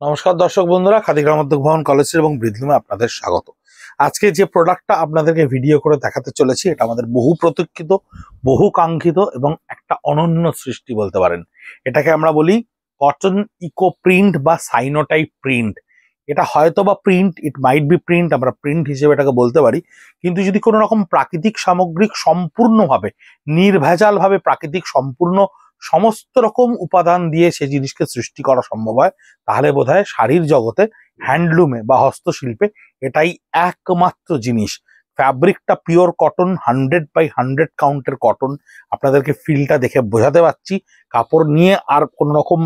নমস্কার দর্শক বন্ধুরা, খাদি গ্রামোদ্যোগ ভবন কলেজ এবং বৃদ্ধিমে আপনাদের স্বাগত। আজকে যে প্রোডাক্টটা আপনাদেরকে ভিডিও করে দেখাতে চলেছি, এটা আমাদের বহু প্রতীক্ষিত, বহু কাঙ্ক্ষিত এবং একটা অনন্য সৃষ্টি বলতে পারেন। এটাকে আমরা বলি কটন ইকো প্রিন্ট বা সাইনোটাইপ প্রিন্ট। এটা হয়তো বা print, it might be print, আমরা প্রিন্ট হিসেবে এটাকে বলতে পারি। কিন্তু যদি কোনো রকম প্রাকৃতিক সামগ্রিক সম্পূর্ণভাবে নির্ভেজালভাবে প্রাকৃতিক সম্পূর্ণ সমস্ত রকম উপাদান দিয়ে সেই জিনিসকে সৃষ্টি করা সম্ভব হয়, তাহলে বোধহয় শাড়ির জগতে, হ্যান্ডলুমে বা হস্তশিল্পে এটাই একমাত্র জিনিস। ফ্যাব্রিকটা পিওর কটন, 100/100 কাউন্টের কটন। আপনাদেরকে ফিলটা দেখে বোঝাতে পারছি। কাপড় নিয়ে আর কোনো রকম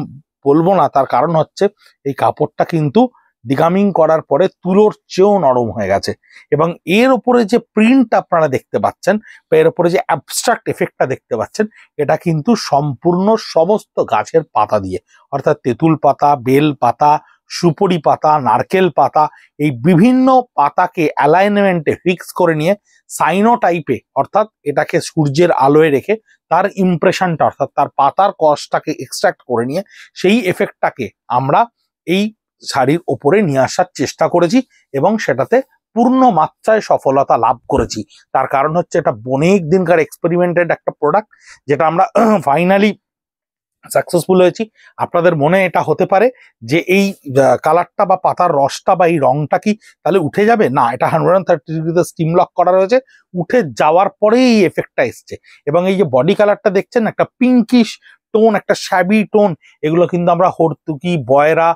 বলবো না, তার কারণ হচ্ছে এই কাপড়টা কিন্তু ডিগামিং করার পরে তুলোর চেয়েও নরম হয়ে গেছে। এবং এর উপরে যে প্রিন্ট আপনারা দেখতে পাচ্ছেন বা এর উপরে যে অ্যাবস্ট্রাক্ট এফেক্টটা দেখতে পাচ্ছেন, এটা কিন্তু সম্পূর্ণ সমস্ত গাছের পাতা দিয়ে, অর্থাৎ তেঁতুল পাতা, বেল পাতা, সুপরি পাতা, নারকেল পাতা, এই বিভিন্ন পাতাকে অ্যালাইনমেন্টে ফিক্স করে নিয়ে সাইনোটাইপে, অর্থাৎ এটাকে সূর্যের আলোয় রেখে তার ইমপ্রেশনটা, অর্থাৎ তার পাতার কষটাকে এক্সট্রাক্ট করে নিয়ে সেই এফেক্টটাকে আমরা এই শাড়ির ওপরে নিয়ে আসার চেষ্টা করেছি এবং সেটাতে পূর্ণ মাত্রায় সফলতা লাভ করেছি। তার কারণ হচ্ছে এটা অনেক দিনকার এক্সপেরিমেন্টেড একটা প্রোডাক্ট, যেটা আমরা ফাইনালি সাকসেসফুল হয়েছি। আপনাদের মনে এটা হতে পারে যে এই কালারটা বা পাতার রসটা বা এই রংটা কি তাহলে উঠে যাবে? না, এটা 130 ডিগ্রিতে স্টিম লক করা রয়েছে। উঠে যাওয়ার পরেই এই এফেক্টটা এসছে। এবং এই যে বডি কালারটা দেখছেন, একটা পিঙ্কিশ টোন, একটা শ্যাবি টোন, এগুলো কিন্তু আমরা হর্তুকি, বয়রা,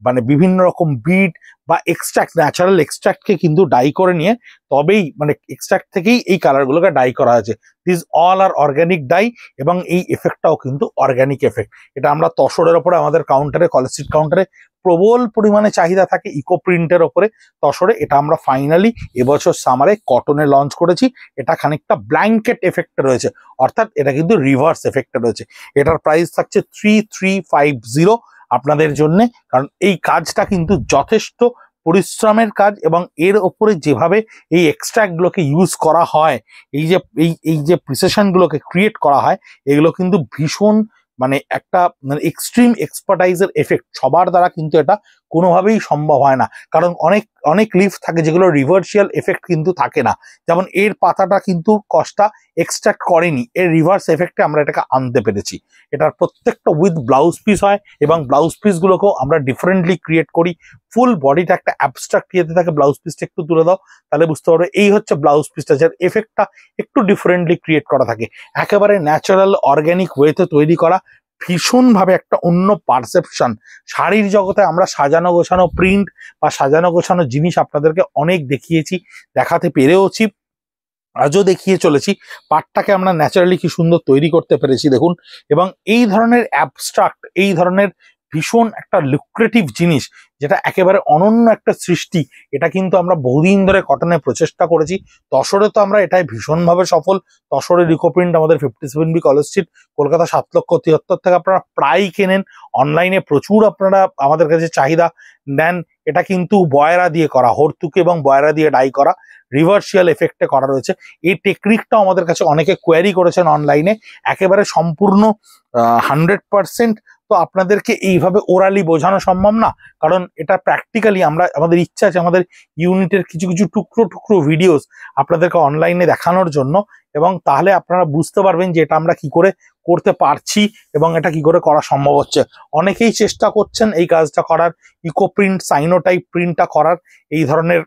মানে বিভিন্ন রকম বিট বা এক্সট্রাক্ট, ন্যাচারাল এক্সট্রাক্টকে কিন্তু ডাই করে নিয়ে, তবেই মানে এক্সট্রাক্ট থেকেই এই কালারগুলোকে ডাই করা হয়েছে। This all R organic die এবং এই এফেক্টটাও কিন্তু অর্গ্যানিক এফেক্ট। এটা আমরা তসরের ওপরে, আমাদের কাউন্টারে, কলেজ স্ট্রিট কাউন্টারে প্রবল পরিমাণে চাহিদা থাকে ইকো প্রিন্টের ওপরে তসরে। এটা আমরা ফাইনালি এবছর সামারে কটনে লঞ্চ করেছি। এটা খানিকটা ব্ল্যাঙ্কেট এফেক্টে রয়েছে, অর্থাৎ এটা কিন্তু রিভার্স এফেক্টে রয়েছে। এটার প্রাইস থাকছে 3350 আপনাদের জন্য। কারণ এই কাজটা কিন্তু যথেষ্ট পরিশ্রমের কাজ এবং এর ওপরে যেভাবে এই এক্সট্রাক্টগুলোকে ইউজ করা হয়, এই যে প্রিসিশনগুলোকে ক্রিয়েট করা হয়, এগুলো কিন্তু ভীষণ মানে একটা এক্সট্রিম এক্সপার্টাইজের এফেক্ট। সবার দ্বারা কিন্তু এটা কোনোভাবেই সম্ভব হয় না, কারণ অনেক অনেক লিফ থাকে যেগুলো রিভার্সিয়াল এফেক্ট কিন্তু থাকে না। যেমন এর পাতাটা কিন্তু কষ্টটা এক্সট্রাক্ট করেনি, এর রিভার্স এফেক্টে আমরা এটাকে আনতে পেরেছি। এটার প্রত্যেকটা উইথ ব্লাউজ পিস হয় এবং ব্লাউজ পিসগুলোকেও আমরা ডিফারেন্টলি ক্রিয়েট করি। ফুল বডিটা একটা অ্যাবস্ট্রাক্ট ইয়েতে থাকে। ব্লাউজ পিসটা একটু তুলে দাও, তাহলে বুঝতে পারবে এই হচ্ছে ব্লাউজ পিসটা, যার এফেক্টটা একটু ডিফারেন্টলি ক্রিয়েট করা থাকে। একেবারে ন্যাচারাল অর্গ্যানিক ওয়েতে তৈরি করা, ভীষণভাবে একটা অন্য পারসেপশন। শাড়ির জগতে আমরা সাজানো গোছানো প্রিন্ট বা সাজানো গোছানো জিনিস আপনাদেরকে অনেক দেখিয়েছি, দেখাতে পেরেওছি, আজও দেখিয়ে চলেছি। পাটটাকে আমরা ন্যাচারালি কি সুন্দর তৈরি করতে পেরেছি দেখুন। এবং এই ধরনের অ্যাবস্ট্রাক্ট, এই ধরনের ভীষণ একটা লুক্রেটিভ জিনিস, যেটা একেবারে অনন্য একটা সৃষ্টি, এটা কিন্তু আমরা বহুদিন ধরে কটনে প্রচেষ্টা করেছি। তসরে তো আমরা এটাই ভীষণভাবে সফল। তসরের ইকো প্রিন্ট আমাদের 57B কলেজ স্ট্রিট, কলকাতা 7,73,000 থেকে আপনারা প্রায় কেনেন। অনলাইনে প্রচুর আপনারা আমাদের কাছে চাহিদা নেন। এটা কিন্তু বয়রা দিয়ে করা, হর্তুকি এবং বয়রা দিয়ে ডাই করা, রিভার্সিয়াল এফেক্টে করা রয়েছে। এই টেকনিকটাও আমাদের কাছে অনেকে কোয়ারি করেছেন অনলাইনে। একেবারে সম্পূর্ণ 100% তো আপনাদেরকে এইভাবে ওরালি বোঝানো সম্ভব না, কারণ এটা প্র্যাকটিক্যালি আমাদের ইচ্ছা আছে আমাদের ইউনিটের কিছু কিছু টুকরো টুকরো ভিডিওস আপনাদেরকে অনলাইনে দেখানোর জন্য। এবং তাহলে আপনারা বুঝতে পারবেন যে এটা আমরা কি করে করতে পারছি এবং এটা কি করে করা সম্ভব হচ্ছে। অনেকেই চেষ্টা করছেন এই কাজটা করার, ইকো প্রিন্ট, সাইনোটাইপ প্রিন্টটা করার এই ধরনের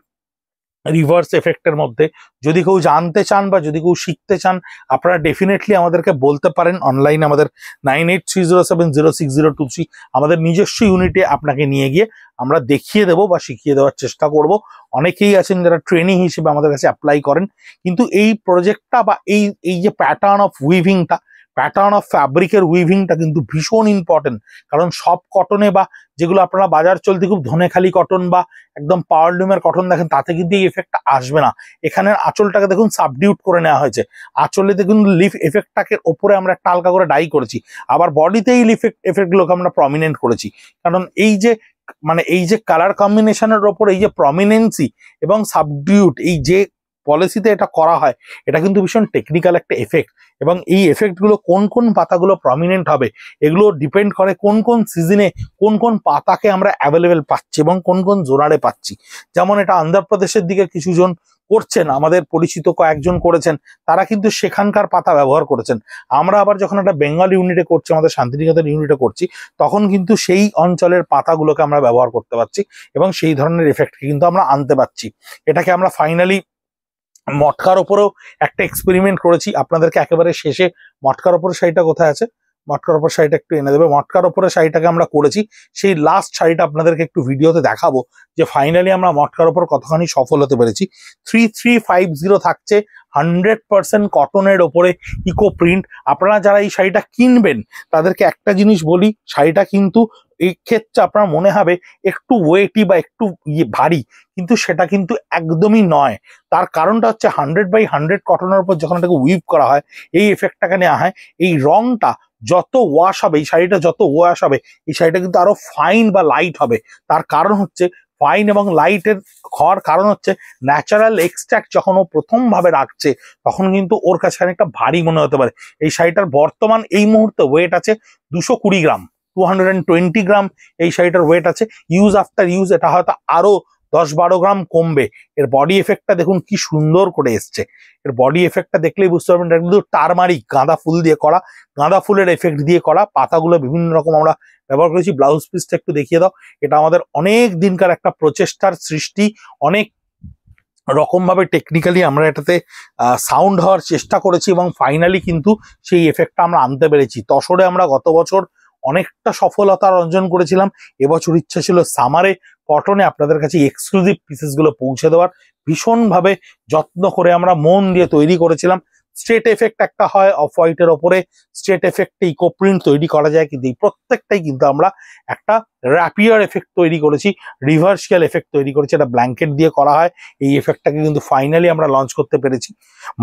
রিভার্স এফেক্টের মধ্যে। যদি কেউ জানতে চান বা যদি কেউ শিখতে চান, আপনারা ডেফিনেটলি আমাদেরকে বলতে পারেন অনলাইনে। আমাদের 9830706023 আমাদের নিজস্ব ইউনিটে আপনাকে নিয়ে গিয়ে আমরা দেখিয়ে দেবো বা শিখিয়ে দেওয়ার চেষ্টা করব। অনেকেই আছেন যারা ট্রেনিং হিসেবে আমাদের কাছে অ্যাপ্লাই করেন। কিন্তু এই প্রজেক্টটা বা এই যে প্যাটার্ন অফ উইভিংটা, প্যাটার্ন অফ ফ্যাব্রিকের উইভিংটা কিন্তু ভীষণ ইম্পর্টেন্ট। কারণ সব কটনে বা যেগুলো আপনারা বাজার চলতে খুব ধনেখালি কটন বা একদম পাওয়ারলুমের কটন দেখেন, তাতে কিন্তু এই এফেক্টটা আসবে না। এখানে আঁচলটাকে দেখুন সাবডিউট করে নেওয়া হয়েছে। আঁচলে দেখুন লিফ এফেক্টটাকে ওপরে আমরা একটা হালকা করে ডাই করেছি, আবার বডিতে এই লিফ এফেক্টগুলোকে আমরা প্রমিনেন্ট করেছি। কারণ এই যে কালার কম্বিনেশনের ওপর এই যে প্রমিনেন্সি এবং সাবডিউট, এই যে পলিসিতে এটা করা হয়, এটা কিন্তু ভীষণ টেকনিক্যাল একটা এফেক্ট, এবং এই এফেক্টগুলো কোন কোন পাতাগুলো প্রমিনেন্ট হবে এগুলো ডিপেন্ড করে কোন কোন সিজনে কোন কোন পাতাকে আমরা অ্যাভেলেবেল পাচ্ছি এবং কোন কোন জোনারে পাচ্ছি। যেমন এটা অন্ধ্রপ্রদেশের দিকে কিছুজন করছেন, আমাদের পরিচিত কয়েকজন করেছেন, তারা কিন্তু সেখানকার পাতা ব্যবহার করেছেন। আমরা আবার যখন একটা বেঙ্গল ইউনিটে করছি, আমাদের শান্তিনিকেতন ইউনিটে করছি, তখন কিন্তু সেই অঞ্চলের পাতাগুলোকে আমরা ব্যবহার করতে পারছি এবং সেই ধরনের এফেক্টকে কিন্তু আমরা আনতে পারছি। এটাকে আমরা ফাইনালি মটকার ওপরেও একটা এক্সপেরিমেন্ট করেছি। আপনাদেরকে একেবারে শেষে মটকার ওপরে শাড়িটা কোথায় আছে, মটকার ওপর শাড়িটা একটু এনে দেবে। মটকার ওপরে শাড়িটাকে আমরা করেছি, সেই লাস্ট শাড়িটা আপনাদেরকে একটু ভিডিওতে দেখাবো যে ফাইনালি আমরা মটকার ওপর কতখানি সফল হতে পেরেছি। 3350 থাকছে 100% কটনের ওপরে ইকো প্রিন্ট। আপনারা যারা এই শাড়িটা কিনবেন তাদেরকে একটা জিনিস বলি, শাড়িটা কিন্তু এই ক্ষেত্রে আপনার মনে হবে একটু ওয়েটি বা একটু ভারী, কিন্তু সেটা কিন্তু একদমই নয়। তার কারণটা হচ্ছে 100/100 কটনের উপর যখন এটাকে উইভ করা হয়, এই এফেক্টটাকে নেওয়া হয়, এই রংটা যত ওয়াশ হবে, এই শাড়িটা যত ওয়াশ হবে, এই শাড়িটা কিন্তু আরো ফাইন বা লাইট হবে। তার কারণ হচ্ছে ফাইন এবং লাইটের হওয়ার কারণ হচ্ছে ন্যাচারাল এক্সট্রাক্ট যখন ও প্রথম ভাবে রাখছে তখন কিন্তু ওর কাছে খানিকটা ভারী মনে হতে পারে। এই শাড়িটার বর্তমান এই মুহূর্তে ওয়েট আছে 220 গ্রাম, 220 গ্রাম এই শাড়িটার ওয়েট আছে। ইউজ আফটার ইউজ এটা হয়তো আরো 10-12 গ্রাম কমবে। এর বডি এফেক্টটা দেখুন কি সুন্দর করে এসছে। এর বডি এফেক্টটা দেখলেই বুঝতে পারবেন এটা কিন্তু টারমারিক গাঁদা ফুল দিয়ে করা, গাঁদা ফুলের এফেক্ট দিয়ে করা। পাতাগুলো বিভিন্ন রকম আমরা ব্যবহার করেছি। ব্লাউজ পিসটা একটু দেখিয়ে দাও। এটা আমাদের অনেক দিনকার একটা প্রচেষ্টার সৃষ্টি, অনেক রকম ভাবে টেকনিক্যালি আমরা এটাতে সাউন্ড হওয়ার চেষ্টা করেছি এবং ফাইনালি কিন্তু সেই এফেক্টটা আমরা আনতে পেরেছি। তসরে আমরা গত বছর অনেকটা সফলতা অর্জন করেছিলাম। এবছর ইচ্ছা ছিল সামারে কটনে আপনাদের কাছে এক্সক্লুসিভ পিসেসগুলো পৌঁছে দেওয়ার। ভীষণভাবে যত্ন করে আমরা মন দিয়ে তৈরি করেছিলাম। স্ট্রেট এফেক্ট একটা হয় অফ হোয়াইটের ওপরে, স্ট্রেট এফেক্টে ইকো প্রিন্ট তৈরি করা যায়, কিন্তু এই প্রত্যেকটাই কিন্তু আমরা একটা র্যাপিয়ার এফেক্ট তৈরি করেছি, রিভার্সিয়াল এফেক্ট তৈরি করেছি। এটা ব্ল্যাঙ্কেট দিয়ে করা হয়। এই এফেক্টটাকে কিন্তু ফাইনালি আমরা লঞ্চ করতে পেরেছি।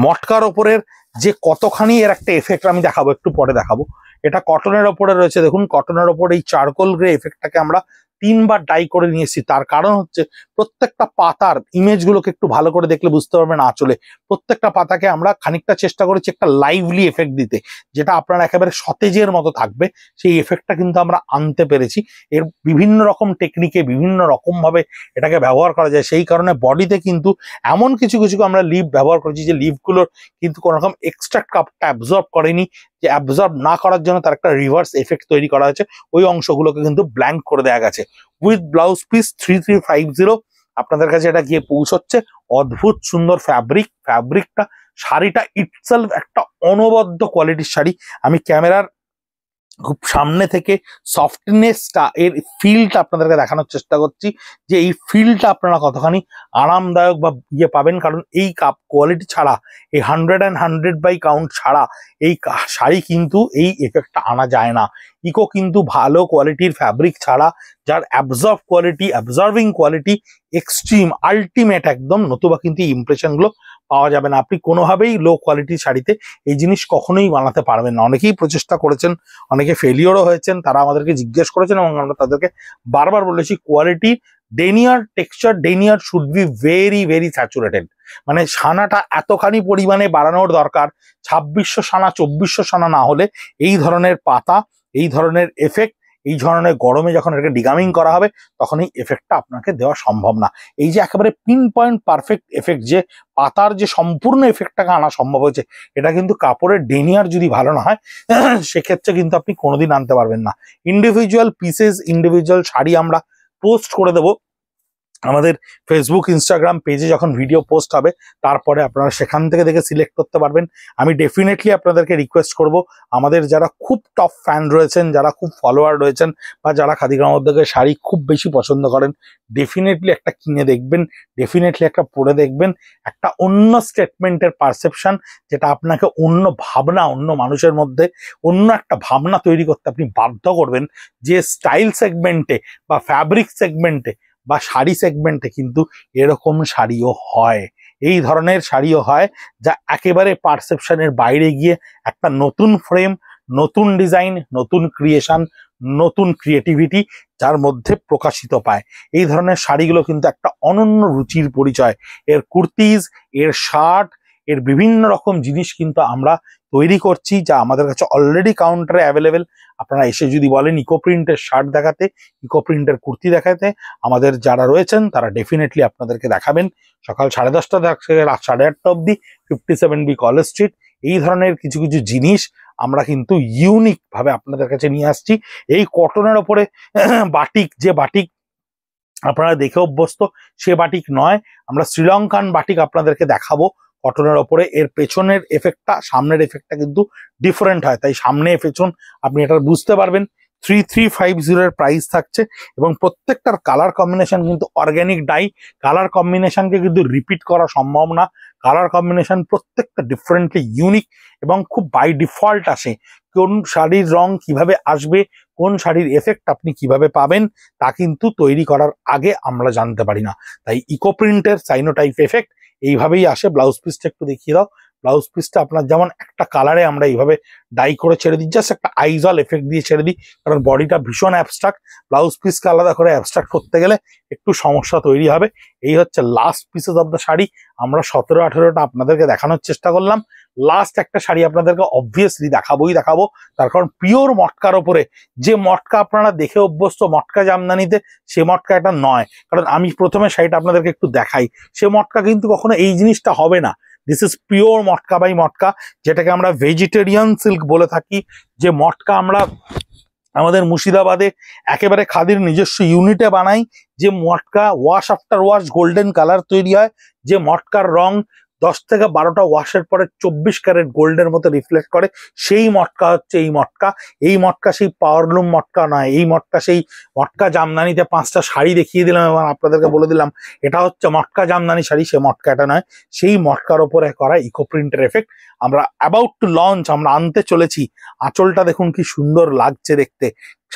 মটকার ওপরের যে কতখানি এর একটা এফেক্ট আমি দেখাবো, একটু পরে দেখাবো। এটা কটনের ওপরে রয়েছে, দেখুন কটনের ওপর এই চারকোল গ্রে এফেক্টটাকে আমরা 3বার ডাই করে নিয়েছি। তার কারণ হচ্ছে প্রত্যেকটা পাতার ইমেজগুলোকে একটু ভালো করে দেখলে বুঝতে পারবেন আঁচলে প্রত্যেকটা পাতাকে আমরা খানিকটা চেষ্টা করেছি একটা লাইভলি এফেক্ট দিতে, যেটা আপনার একেবারে সতেজের মতো থাকবে। সেই এফেক্টটা কিন্তু আমরা আনতে পেরেছি। এর বিভিন্ন রকম টেকনিকে বিভিন্ন রকম ভাবে এটাকে ব্যবহার করা যায়। সেই কারণে বডিতে কিন্তু এমন কিছু কিছু আমরা লিভ ব্যবহার করেছি যে লিভগুলোর কিন্তু কোনো রকম এক্সট্রা কাপটা অ্যাবজর্ব করেনি, যে অ্যাবজর্ব না করার জন্য তার একটা রিভার্স এফেক্ট তৈরি করা হয়েছে। ওই অংশগুলোকে কিন্তু ব্ল্যাঙ্ক করে দেওয়া গেছে। উইথ ব্লাউজ পিস 3350 আপনাদের কাছে এটা গিয়ে পৌঁছচ্ছে। অদ্ভুত সুন্দর ফ্যাব্রিকটা, শাড়িটা ইটসেলফ একটা অনবদ্য কোয়ালিটির শাড়ি। আমি ক্যামেরার খুব সামনে থেকে সফটনেসটা, এর ফিলটা আপনাদেরকে দেখানোর চেষ্টা করছি যে এই ফিলটা আপনারা কতখানি আরামদায়ক বা পাবেন। কারণ এই কাপ কোয়ালিটি ছাড়া, এই 100 বাই কাউন্ট ছাড়া এই শাড়ি কিন্তু এই এফেক্টটা আনা যায় না। ইকো কিন্তু ভালো কোয়ালিটির ফ্যাব্রিক ছাড়া, যার অ্যাবজর্ভিং কোয়ালিটি এক্সট্রিম আলটিমেট একদম, নতুবা কিন্তু এই ইমপ্রেশনগুলো পাওয়া যাবে না। আপনি কোনোভাবেই লো কোয়ালিটির শাড়িতে এই জিনিস কখনোই বানাতে পারবেন না। অনেকেই প্রচেষ্টা করেছেন, অনেকে ফেলিওরও হয়েছেন, তারা আমাদেরকে জিজ্ঞেস করেছেন এবং আমরা তাদেরকে বারবার বলেছি quality denier texture denier should be very very saturated. মানে সানাটা এতখানি পরিমাণে বাড়ানোর দরকার, 2600 সানা 2400 সানা না হলে এই ধরনের পাতা, এই ধরনের এফেক্ট, এই ধরনের গরমে যখন এটাকে ডিগামিং করা হবে তখন এই এফেক্টটা আপনাকে দেওয়া সম্ভব না। এই যে একেবারে পিন পয়েন্ট পারফেক্ট এফেক্ট, যে পাতার যে সম্পূর্ণ এফেক্টটাকে আনা সম্ভব হয়েছে, এটা কিন্তু কাপড়ের ডেনিয়ার যদি ভালো না হয় সেক্ষেত্রে কিন্তু আপনি কোনোদিন আনতে পারবেন না। ইন্ডিভিজুয়াল পিসেস, ইন্ডিভিজুয়াল শাড়ি আমরা পোস্ট করে দেবো আমাদের ফেসবুক ইনস্টাগ্রাম পেজে। যখন ভিডিও পোস্ট হবে তারপরে আপনারা সেখান থেকে দেখে সিলেক্ট করতে পারবেন। আমি ডেফিনেটলি আপনাদেরকে রিকোয়েস্ট করব, আমাদের যারা খুব টপ ফ্যান রয়েছেন, যারা খুব ফলোয়ার রয়েছেন, বা যারা খাদি গ্রামোদ্যোগের শাড়ি খুব বেশি পছন্দ করেন, ডেফিনেটলি একটা কিনে দেখবেন, ডেফিনেটলি একটা পরে দেখবেন। একটা অন্য স্টেটমেন্টের পারসেপশন, যেটা আপনাকে অন্য ভাবনা, অন্য মানুষের মধ্যে অন্য একটা ভাবনা তৈরি করতে আপনি বাধ্য করবেন, যে স্টাইল সেগমেন্টে বা ফ্যাব্রিক সেগমেন্টে বা শাড়ি সেগমেন্টে কিন্তু এরকম শাড়িও হয়, এই ধরনের শাড়িও হয়, যা একেবারে পারসেপশনের বাইরে গিয়ে একটা নতুন ফ্রেম, নতুন ডিজাইন, নতুন ক্রিয়েশন, নতুন ক্রিয়েটিভিটি যার মধ্যে প্রকাশিত পায়। এই ধরনের শাড়িগুলো কিন্তু একটা অনন্য রুচির পরিচয়। এর কুর্তিজ, এর শার্ট, এর বিভিন্ন রকম জিনিস কিন্তু আমরা তৈরি করছি, যা আমাদের কাছে অলরেডি কাউন্টারে অ্যাভেলেবেল। আপনারা এসে যদি বলেন ইকো প্রিন্টের শার্ট দেখাতে, ইকো প্রিন্টের কুর্তি দেখাতে, আমাদের যারা রয়েছেন তারা ডেফিনেটলি আপনাদেরকে দেখাবেন। সকাল 10:30 থেকে রাত 8:30 অবধি 57B কলেজ স্ট্রিট। এই ধরনের কিছু কিছু জিনিস আমরা কিন্তু ইউনিক ভাবে আপনাদের কাছে নিয়ে আসছি। এই কটনের ওপরে বাটিক, যে বাটিক আপনারা দেখে অভ্যস্ত সে বাটিক নয়, আমরা শ্রীলঙ্কান বাটিক আপনাদেরকে দেখাবো কটনের ওপরে। এর পেছনের এফেক্টটা, সামনের এফেক্টটা কিন্তু ডিফারেন্ট হয়, তাই সামনে পেছন আপনি এটা বুঝতে পারবেন। 3350 এর প্রাইস থাকছে এবং প্রত্যেকটার কালার কম্বিনেশন কিন্তু অর্গ্যানিক ডাই। কালার কম্বিনেশনকে কিন্তু রিপিট করা সম্ভব না। কালার কম্বিনেশন প্রত্যেকটা ডিফারেন্টলি ইউনিক এবং খুব বাই ডিফল্ট আসে। কোন শাড়ির রং কিভাবে আসবে, কোন শাড়ির এফেক্ট আপনি কিভাবে পাবেন, তা কিন্তু তৈরি করার আগে আমরা জানতে পারি না। তাই ইকো প্রিন্টের সাইনোটাইপ এফেক্ট এইভাবেই আসে। ব্লাউজ পিসটা একটু দেখিয়ে দাও। ব্লাউজ পিসটা আপনার যেমন একটা কালারে আমরা এইভাবে ডাই করে ছেড়ে দিই, জাস্ট একটা আইজল এফেক্ট দিয়ে ছেড়ে দিই, কারণ বডিটা ভীষণ অ্যাবস্ট্রাক্ট। ব্লাউজ পিসকে আলাদা করে অ্যাবস্ট্রাক্ট করতে গেলে একটু সমস্যা তৈরি হবে। এই হচ্ছে last pieces of the sari. আমরা 17-18টা আপনাদেরকে দেখানোর চেষ্টা করলাম। লাস্ট একটা শাড়ি আপনাদেরকে অবভিয়াসলি দেখাবো, তার কারণ পিওর মটকার ওপরে, যে মটকা আপনারা দেখে অভ্যস্ত মটকা জামদানিতে, সে মটকা এটা নয়। কারণ আমি প্রথমে শাড়িটা আপনাদেরকে একটু দেখাই, সে মটকা কিন্তু কখনো এই জিনিসটা হবে না। This is pure matka by মটকা, যেটাকে আমরা ভেজিটেরিয়ান সিল্ক বলে থাকি। যে মটকা আমরা আমাদের মুর্শিদাবাদে একেবারে খাদির নিজস্ব ইউনিটে বানাই, যে মটকা wash after wash golden colour তৈরি হয়, যে মটকার রং 10 থেকে 12টা ওয়াশের পরে 24 ক্যারেট গোল্ডের মতো রিফ্লেক্ট করে, সেই মটকা হচ্ছে এই মটকা। এই মটকা সেই পাওয়ারলুম মটকা নয়, এই মটকা সেই মটকা জামদানিতে 5টা শাড়ি দেখিয়ে দিলাম এবং আপনাদেরকে বলে দিলাম এটা হচ্ছে মটকা জামদানি শাড়ি, সে মটকা এটা নয়। সেই মটকার ওপরে করা ইকো প্রিন্টের এফেক্ট আমরা অ্যাবাউট টু লঞ্চ, আমরা আনতে চলেছি। আঁচলটা দেখুন কি সুন্দর লাগছে দেখতে।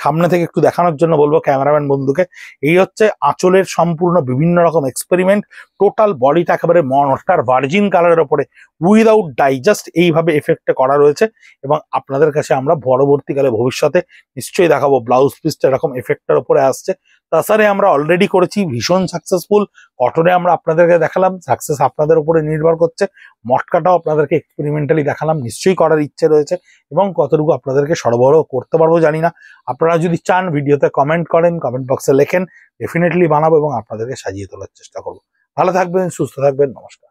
সামনে থেকে একটু দেখানোর জন্য বলবো ক্যামেরাম্যান বন্ধুকে। এই হচ্ছে আঁচলের সম্পূর্ণ বিভিন্ন রকম এক্সপেরিমেন্ট। টোটাল বডিটা একেবারে মটকার ভার্জিন কালারের ওপরে উইদাউট ডাই, জাস্ট এইভাবে এফেক্টে করা রয়েছে। এবং আপনাদের কাছে আমরা পরবর্তীকালে ভবিষ্যতে নিশ্চয়ই দেখাবো ব্লাউজ পিসটা এরকম এফেক্টের ওপরে আসছে। তাছাড়া আমরা অলরেডি করেছি, ভীষণ সাকসেসফুল। কটনে আমরা আপনাদেরকে দেখালাম, সাকসেস আপনাদের উপরে নির্ভর করছে। মটকাটাও আপনাদেরকে এক্সপেরিমেন্টালি দেখালাম, নিশ্চয়ই করার ইচ্ছে রয়েছে এবং কতটুকু আপনাদেরকে সরবরাহ করতে পারবো জানি না। আপনারা যদি চান ভিডিওতে কমেন্ট করেন, কমেন্ট বক্সে লেখেন, ডেফিনেটলি বানাবো এবং আপনাদেরকে সাজিয়ে তোলার চেষ্টা করবো। ভালো থাকবেন, সুস্থ থাকবেন, নমস্কার।